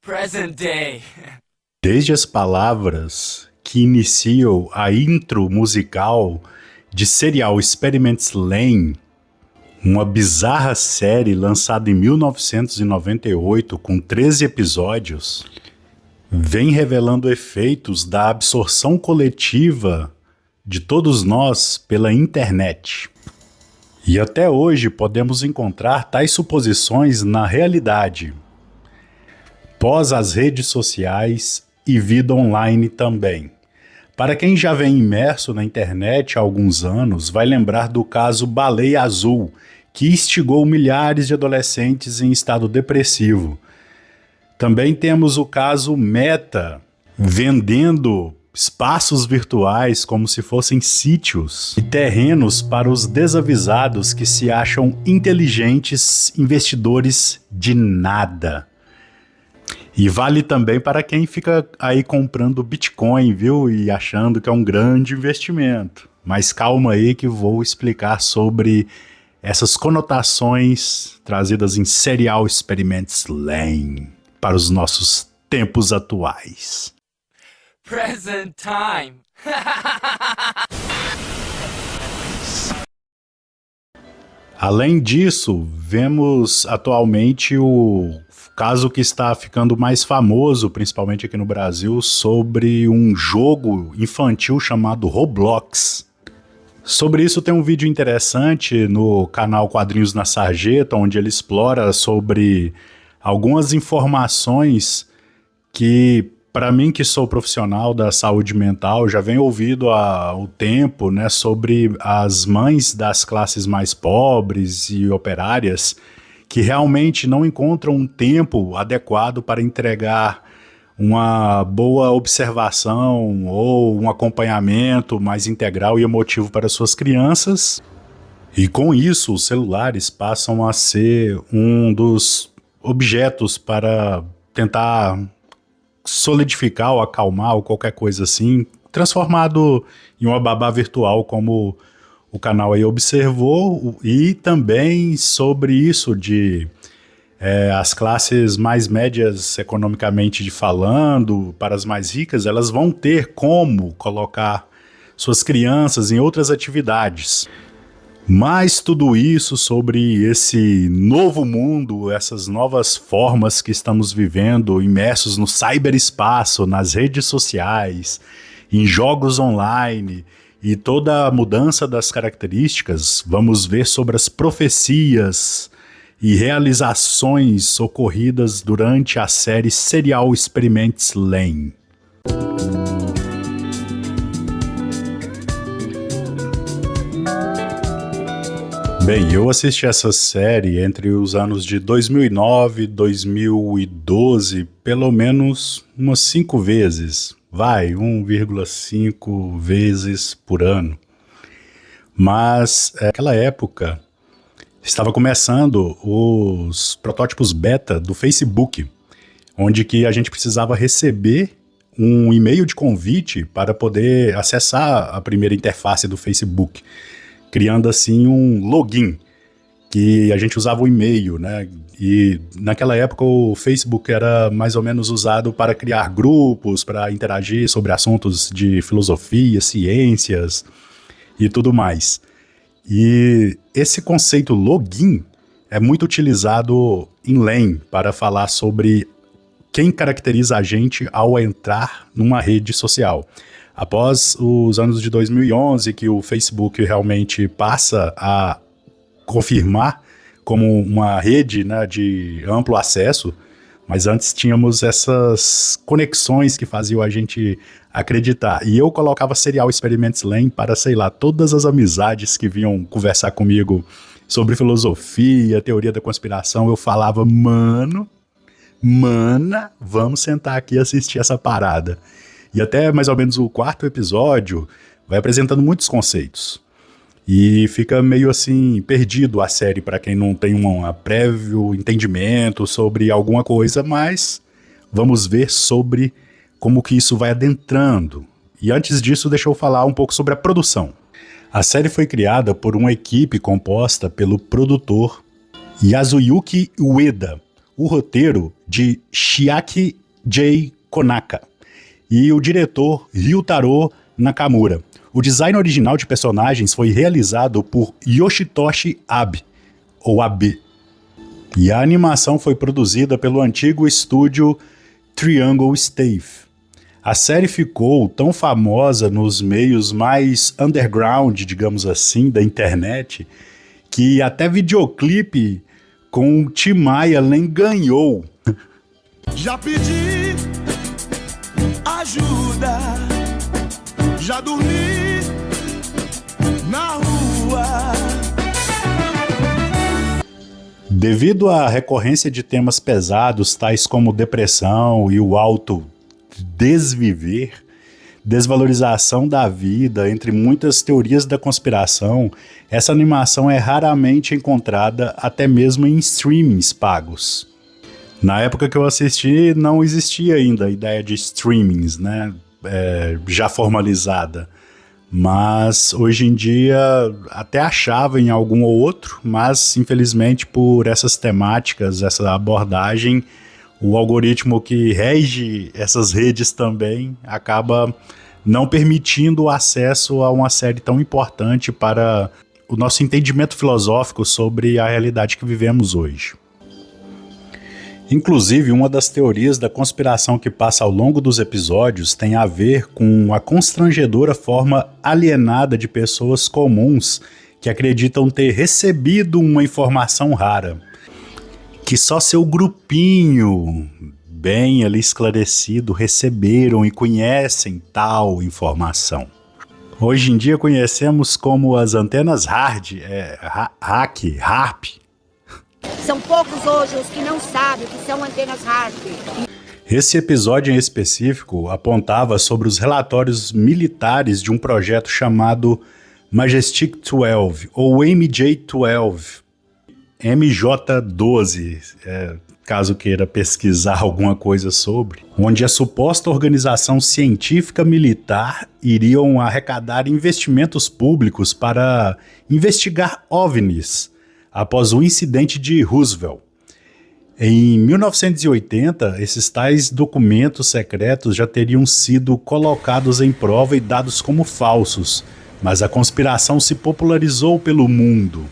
Present day. Desde as palavras que iniciam a intro musical de Serial Experiments Lain, uma bizarra série lançada em 1998 com 13 episódios, vem revelando efeitos da absorção coletiva de todos nós pela internet. E até hoje podemos encontrar tais suposições na realidade, pós as redes sociais e vida online também. Para quem já vem imerso na internet há alguns anos, vai lembrar do caso Baleia Azul, que instigou milhares de adolescentes em estado depressivo. Também temos o caso Meta, vendendo espaços virtuais como se fossem sítios e terrenos para os desavisados que se acham inteligentes investidores de nada. E vale também para quem fica aí comprando Bitcoin, viu? E achando que é um grande investimento. Mas calma aí que vou explicar sobre essas conotações trazidas em Serial Experiments Lain para os nossos tempos atuais. Present time. Além disso, vemos atualmente o caso que está ficando mais famoso, principalmente aqui no Brasil, sobre um jogo infantil chamado Roblox. Sobre isso tem um vídeo interessante no canal Quadrinhos na Sarjeta, onde ele explora sobre algumas informações que, para mim que sou profissional da saúde mental, já venho ouvido há um tempo, né, sobre as mães das classes mais pobres e operárias que realmente não encontram um tempo adequado para entregar uma boa observação ou um acompanhamento mais integral e emotivo para suas crianças. E com isso, os celulares passam a ser um dos objetos para tentar solidificar ou acalmar ou qualquer coisa assim, transformado em uma babá virtual, como o canal aí observou. E também sobre isso de as classes mais médias economicamente falando, para as mais ricas, elas vão ter como colocar suas crianças em outras atividades. Mas tudo isso sobre esse novo mundo, essas novas formas que estamos vivendo, imersos no cyberespaço, nas redes sociais, em jogos online e toda a mudança das características, vamos ver sobre as profecias e realizações ocorridas durante a série Serial Experiments Lain. Bem, eu assisti essa série entre os anos de 2009 e 2012, pelo menos umas 5 vezes. 1,5 vezes por ano. Mas naquela época estava começando os protótipos beta do Facebook, onde que a gente precisava receber um e-mail de convite para poder acessar a primeira interface do Facebook, criando assim um login, que a gente usava o e-mail, né? E naquela época o Facebook era mais ou menos usado para criar grupos, para interagir sobre assuntos de filosofia, ciências e tudo mais. E esse conceito login é muito utilizado em Lain para falar sobre quem caracteriza a gente ao entrar numa rede social. Após os anos de 2011, que o Facebook realmente passa a confirmar como uma rede, né, de amplo acesso, mas antes tínhamos essas conexões que faziam a gente acreditar. E eu colocava Serial Experiments Lain para, sei lá, todas as amizades que vinham conversar comigo sobre filosofia, teoria da conspiração. Eu falava, mana, vamos sentar aqui e assistir essa parada. E até mais ou menos o 4º episódio vai apresentando muitos conceitos. E fica meio assim perdido a série para quem não tem um prévio entendimento sobre alguma coisa, mas vamos ver sobre como que isso vai adentrando. E antes disso, deixa eu falar um pouco sobre a produção. A série foi criada por uma equipe composta pelo produtor Yasuyuki Ueda, o roteiro de Chiaki J. Konaka e o diretor Ryutaro Nakamura. O design original de personagens foi realizado por Yoshitoshi Abe, ou Abe. E a animação foi produzida pelo antigo estúdio Triangle Stave. A série ficou tão famosa nos meios mais underground, digamos assim, da internet, que até videoclipe com o Tim Maia ganhou. Já pedi ajuda, já dormi na rua. Devido à recorrência de temas pesados, tais como depressão e o autodesviver, desvalorização da vida, entre muitas teorias da conspiração, essa animação é raramente encontrada até mesmo em streamings pagos. Na época que eu assisti, não existia ainda a ideia de streamings, né? Já formalizada. Mas hoje em dia até achava em algum ou outro, mas infelizmente por essas temáticas, essa abordagem, o algoritmo que rege essas redes também acaba não permitindo o acesso a uma série tão importante para o nosso entendimento filosófico sobre a realidade que vivemos hoje. Inclusive, uma das teorias da conspiração que passa ao longo dos episódios tem a ver com a constrangedora forma alienada de pessoas comuns que acreditam ter recebido uma informação rara, que só seu grupinho, bem ali esclarecido, receberam e conhecem tal informação. Hoje em dia conhecemos como as antenas HARP. São poucos hoje os que não sabem o que são antenas HARP. Esse episódio em específico apontava sobre os relatórios militares de um projeto chamado Majestic 12, ou MJ-12, MJ-12, caso queira pesquisar alguma coisa sobre, onde a suposta organização científica militar iriam arrecadar investimentos públicos para investigar OVNIs, após o incidente de Roosevelt. Em 1980, esses tais documentos secretos já teriam sido colocados em prova e dados como falsos, mas a conspiração se popularizou pelo mundo.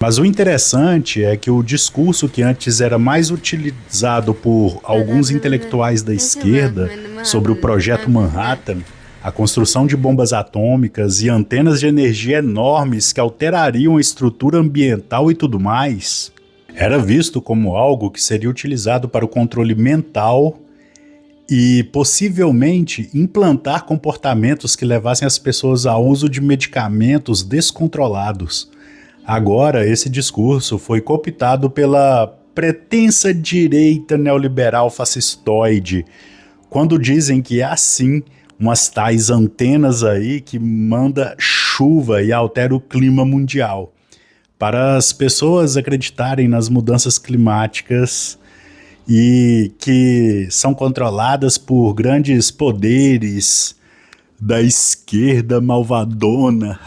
Mas o interessante é que o discurso que antes era mais utilizado por alguns intelectuais da esquerda sobre o Projeto Manhattan, a construção de bombas atômicas e antenas de energia enormes que alterariam a estrutura ambiental e tudo mais, era visto como algo que seria utilizado para o controle mental e possivelmente implantar comportamentos que levassem as pessoas ao uso de medicamentos descontrolados. Agora, esse discurso foi cooptado pela pretensa direita neoliberal fascistoide, quando dizem que é assim umas tais antenas aí que manda chuva e altera o clima mundial, para as pessoas acreditarem nas mudanças climáticas e que são controladas por grandes poderes da esquerda malvadona.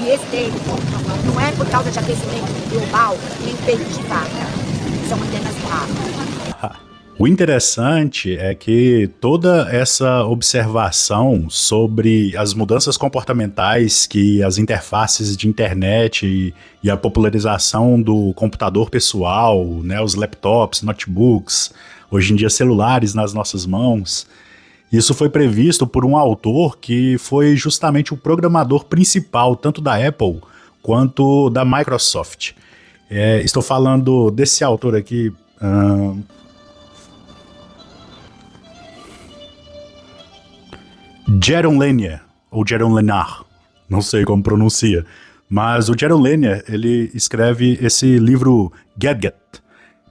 E esse tempo não é por causa de aquecimento global nem peito de vaca. São antenas HARP. O interessante é que toda essa observação sobre as mudanças comportamentais que as interfaces de internet e a popularização do computador pessoal, né, os laptops, notebooks, hoje em dia celulares nas nossas mãos, isso foi previsto por um autor que foi justamente o programador principal tanto da Apple quanto da Microsoft. Estou falando desse autor aqui... Jaron Lanier, ou Jaron Lanier, não sei como pronuncia, mas o Jaron Lanier, ele escreve esse livro Gadget,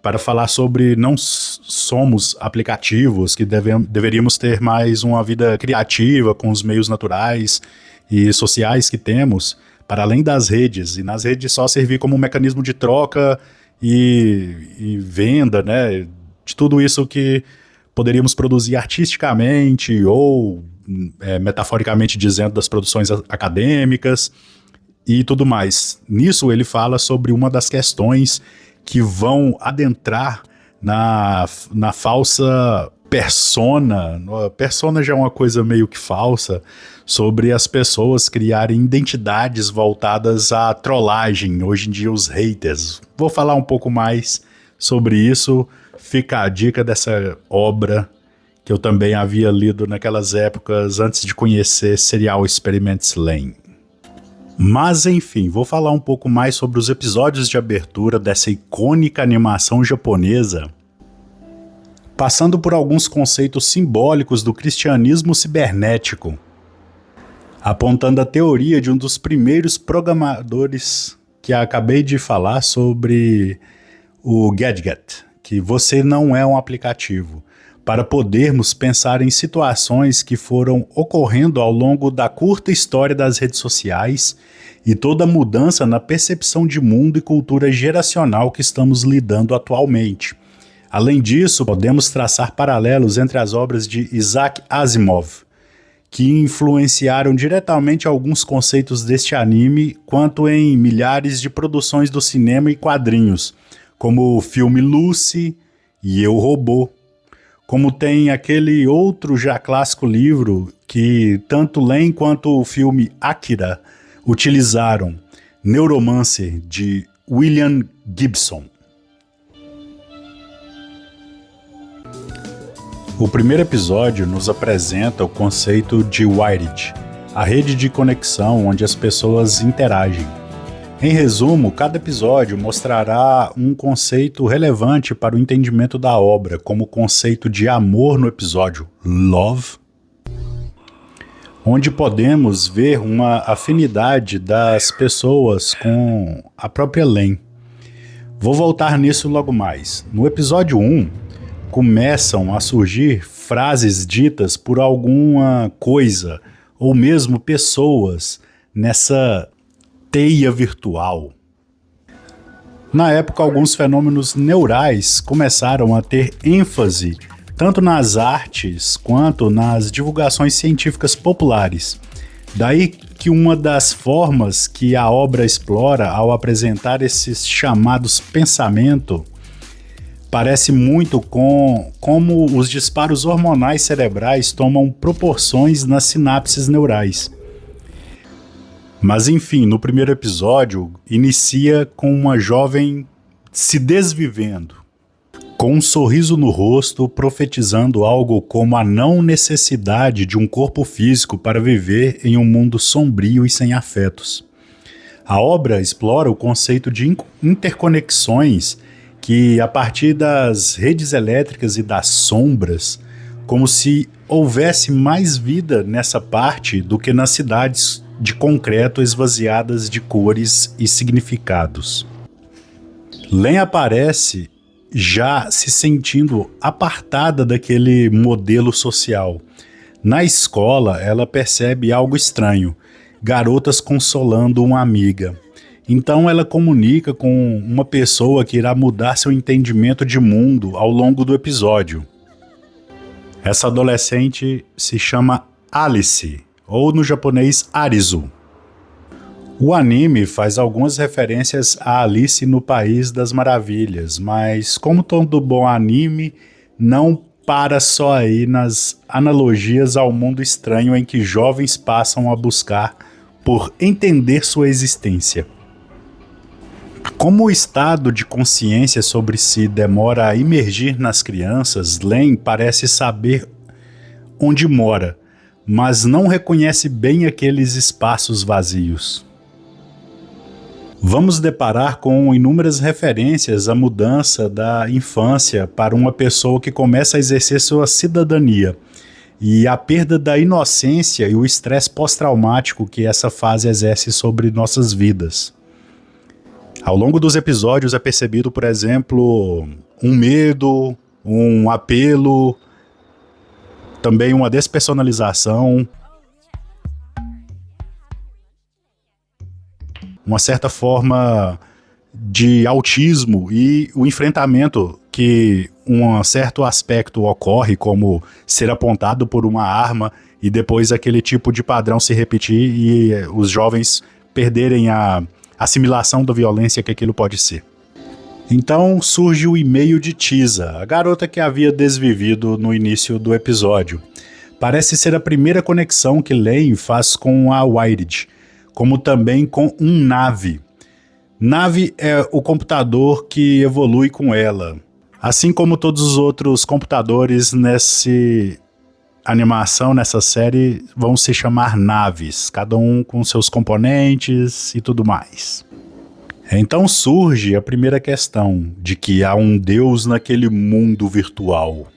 para falar sobre não somos aplicativos, que deveríamos ter mais uma vida criativa com os meios naturais e sociais que temos, para além das redes, e nas redes só servir como um mecanismo de troca e venda, né, de tudo isso que poderíamos produzir artisticamente ou metaforicamente dizendo das produções acadêmicas e tudo mais. Nisso ele fala sobre uma das questões que vão adentrar na falsa persona. Persona já é uma coisa meio que falsa, sobre as pessoas criarem identidades voltadas à trollagem, hoje em dia os haters. Vou falar um pouco mais sobre isso, fica a dica dessa obra que eu também havia lido naquelas épocas antes de conhecer Serial Experiments Lain. Mas enfim, vou falar um pouco mais sobre os episódios de abertura dessa icônica animação japonesa, passando por alguns conceitos simbólicos do cristianismo cibernético, apontando a teoria de um dos primeiros programadores que acabei de falar sobre o Gadget, que você não é um aplicativo, para podermos pensar em situações que foram ocorrendo ao longo da curta história das redes sociais e toda a mudança na percepção de mundo e cultura geracional que estamos lidando atualmente. Além disso, podemos traçar paralelos entre as obras de Isaac Asimov, que influenciaram diretamente alguns conceitos deste anime, quanto em milhares de produções do cinema e quadrinhos, como o filme Lucy e Eu, Robô, como tem aquele outro já clássico livro que tanto Len quanto o filme Akira utilizaram, Neuromancer, de William Gibson. O primeiro episódio nos apresenta o conceito de Wired, a rede de conexão onde as pessoas interagem. Em resumo, cada episódio mostrará um conceito relevante para o entendimento da obra, como o conceito de amor no episódio Love, onde podemos ver uma afinidade das pessoas com a própria Len. Vou voltar nisso logo mais. No episódio 1, começam a surgir frases ditas por alguma coisa ou mesmo pessoas nessa teia virtual. Na época, alguns fenômenos neurais começaram a ter ênfase tanto nas artes quanto nas divulgações científicas populares. Daí que uma das formas que a obra explora ao apresentar esses chamados pensamento parece muito com como os disparos hormonais cerebrais tomam proporções nas sinapses neurais. Mas enfim, no primeiro episódio, inicia com uma jovem se desvivendo, com um sorriso no rosto, profetizando algo como a não necessidade de um corpo físico para viver em um mundo sombrio e sem afetos. A obra explora o conceito de interconexões que, a partir das redes elétricas e das sombras, como se houvesse mais vida nessa parte do que nas cidades de concreto esvaziadas de cores e significados. Len aparece já se sentindo apartada daquele modelo social. Na escola, ela percebe algo estranho, garotas consolando uma amiga. Então ela comunica com uma pessoa que irá mudar seu entendimento de mundo ao longo do episódio. Essa adolescente se chama Alice, ou no japonês Arizu. O anime faz algumas referências a Alice no País das Maravilhas, mas como todo bom anime, não para só aí nas analogias ao mundo estranho em que jovens passam a buscar por entender sua existência. Como o estado de consciência sobre si demora a emergir nas crianças, Len parece saber onde mora, mas não reconhece bem aqueles espaços vazios. Vamos deparar com inúmeras referências à mudança da infância para uma pessoa que começa a exercer sua cidadania e a perda da inocência e o estresse pós-traumático que essa fase exerce sobre nossas vidas. Ao longo dos episódios é percebido, por exemplo, um medo, um apelo, também uma despersonalização, uma certa forma de autismo e o enfrentamento que um certo aspecto ocorre, como ser apontado por uma arma e depois aquele tipo de padrão se repetir e os jovens perderem a assimilação da violência que aquilo pode ser. Então surge o e-mail de Tisa, a garota que havia desvivido no início do episódio. Parece ser a primeira conexão que Lane faz com a Wired, como também com um Navi. Navi é o computador que evolui com ela, assim como todos os outros computadores nessa animação, nessa série, vão se chamar naves, cada um com seus componentes e tudo mais. Então surge a primeira questão de que há um Deus naquele mundo virtual.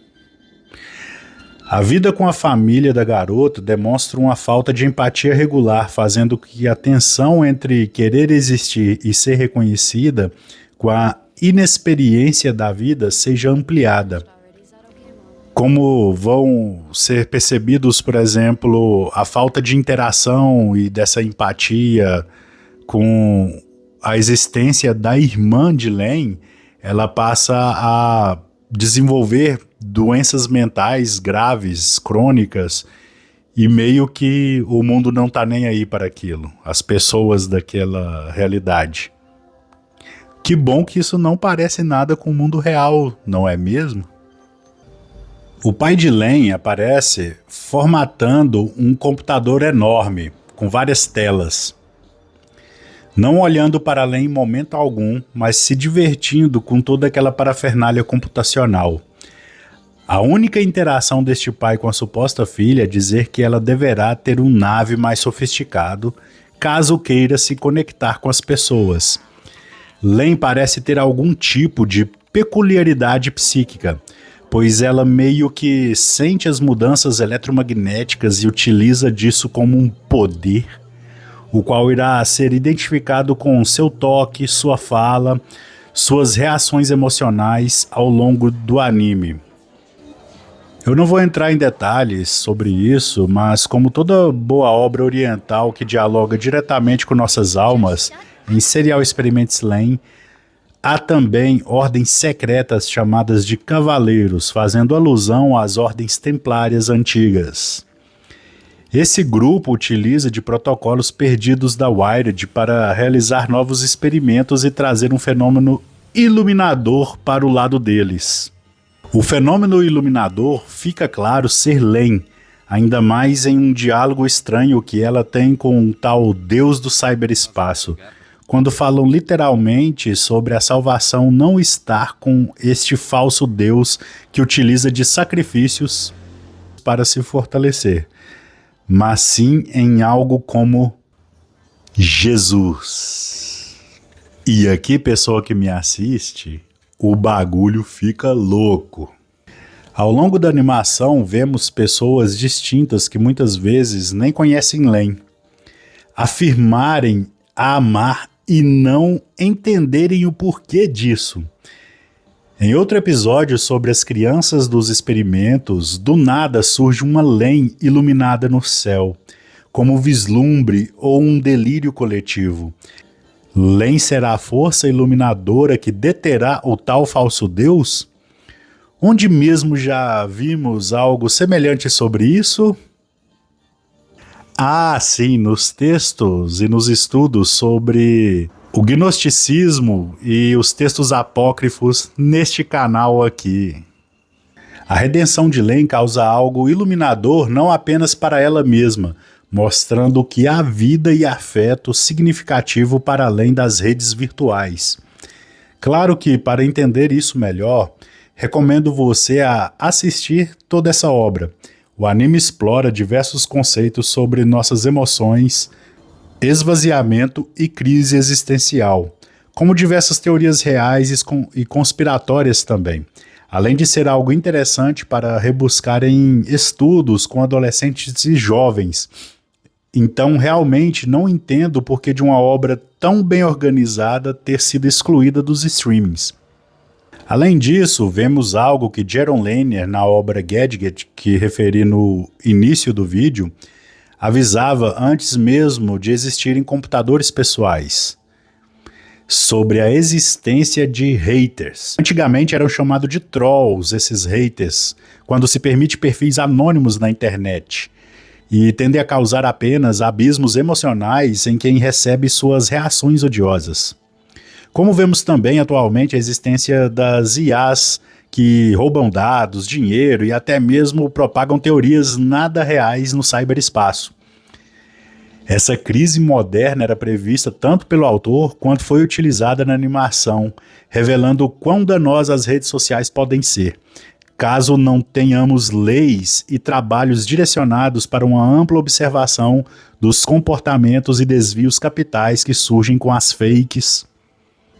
A vida com a família da garota demonstra uma falta de empatia regular, fazendo que a tensão entre querer existir e ser reconhecida com a inexperiência da vida seja ampliada. Como vão ser percebidos, por exemplo, a falta de interação e dessa empatia com a existência da irmã de Lane, ela passa a desenvolver doenças mentais graves, crônicas, e meio que o mundo não tá nem aí para aquilo, as pessoas daquela realidade. Que bom que isso não parece nada com o mundo real, não é mesmo? O pai de Lane aparece formatando um computador enorme, com várias telas. Não olhando para Lane em momento algum, mas se divertindo com toda aquela parafernália computacional. A única interação deste pai com a suposta filha é dizer que ela deverá ter um nave mais sofisticado, caso queira se conectar com as pessoas. Lane parece ter algum tipo de peculiaridade psíquica, pois ela meio que sente as mudanças eletromagnéticas e utiliza disso como um poder, o qual irá ser identificado com seu toque, sua fala, suas reações emocionais ao longo do anime. Eu não vou entrar em detalhes sobre isso, mas como toda boa obra oriental que dialoga diretamente com nossas almas, em Serial Experiments Lain, há também ordens secretas chamadas de cavaleiros, fazendo alusão às ordens templárias antigas. Esse grupo utiliza de protocolos perdidos da Wired para realizar novos experimentos e trazer um fenômeno iluminador para o lado deles. O fenômeno iluminador fica claro ser Lane, ainda mais em um diálogo estranho que ela tem com um tal Deus do cyberespaço, quando falam literalmente sobre a salvação não estar com este falso Deus que utiliza de sacrifícios para se fortalecer, mas sim em algo como Jesus. E aqui, pessoa que me assiste, o bagulho fica louco. Ao longo da animação, vemos pessoas distintas que muitas vezes nem conhecem Lane afirmarem a amar e não entenderem o porquê disso. Em outro episódio sobre as crianças dos experimentos, do nada surge uma Lane iluminada no céu, como um vislumbre ou um delírio coletivo. Lane será a força iluminadora que deterá o tal falso Deus? Onde mesmo já vimos algo semelhante sobre isso? Ah, sim, nos textos e nos estudos sobre o gnosticismo e os textos apócrifos neste canal aqui. A redenção de Lane causa algo iluminador não apenas para ela mesma, mostrando que há vida e afeto significativo para além das redes virtuais. Claro que, para entender isso melhor, recomendo você a assistir toda essa obra. O anime explora diversos conceitos sobre nossas emoções, esvaziamento e crise existencial, como diversas teorias reais e conspiratórias também, além de ser algo interessante para rebuscar em estudos com adolescentes e jovens. Então, realmente não entendo o porquê de uma obra tão bem organizada ter sido excluída dos streamings. Além disso, vemos algo que Jaron Lanier, na obra Gadget, que referi no início do vídeo, avisava antes mesmo de existirem computadores pessoais, sobre a existência de haters. Antigamente eram chamados de trolls esses haters, quando se permite perfis anônimos na internet, e tendem a causar apenas abismos emocionais em quem recebe suas reações odiosas. Como vemos também atualmente a existência das IAs que roubam dados, dinheiro e até mesmo propagam teorias nada reais no ciberespaço. Essa crise moderna era prevista tanto pelo autor quanto foi utilizada na animação, revelando o quão danosas as redes sociais podem ser, caso não tenhamos leis e trabalhos direcionados para uma ampla observação dos comportamentos e desvios capitais que surgem com as fakes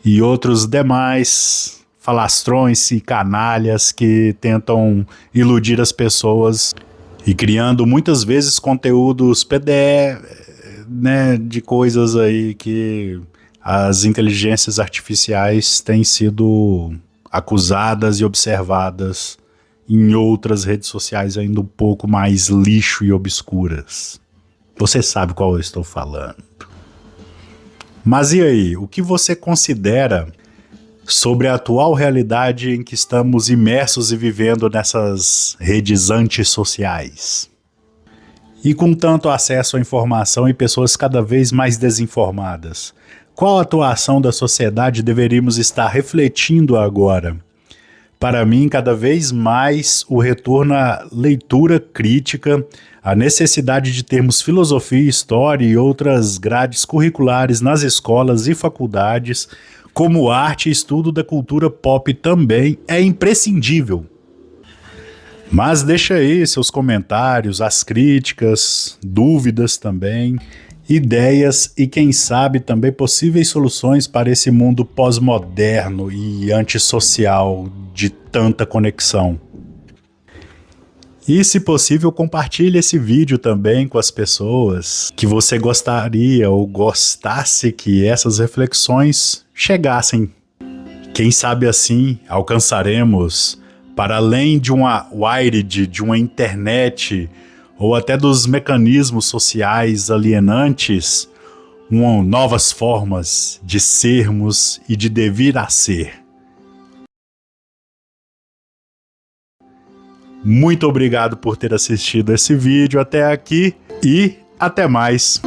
e outros demais falastrões e canalhas que tentam iludir as pessoas e criando muitas vezes conteúdos PDF, né, de coisas aí que as inteligências artificiais têm sido acusadas e observadas em outras redes sociais ainda um pouco mais lixo e obscuras. Você sabe qual eu estou falando. Mas e aí, o que você considera sobre a atual realidade em que estamos imersos e vivendo nessas redes antissociais? E com tanto acesso à informação e pessoas cada vez mais desinformadas, qual atuação da sociedade deveríamos estar refletindo agora? Para mim, cada vez mais o retorno à leitura crítica, a necessidade de termos filosofia, história e outras grades curriculares nas escolas e faculdades, como arte e estudo da cultura pop também é imprescindível. Mas deixa aí seus comentários, as críticas, dúvidas também, ideias e quem sabe também possíveis soluções para esse mundo pós-moderno e antissocial de tanta conexão. E se possível, compartilhe esse vídeo também com as pessoas que você gostaria ou gostasse que essas reflexões chegassem. Quem sabe assim alcançaremos, para além de uma wired, de uma internet ou até dos mecanismos sociais alienantes, novas formas de sermos e de devir a ser. Muito obrigado por ter assistido esse vídeo até aqui e até mais!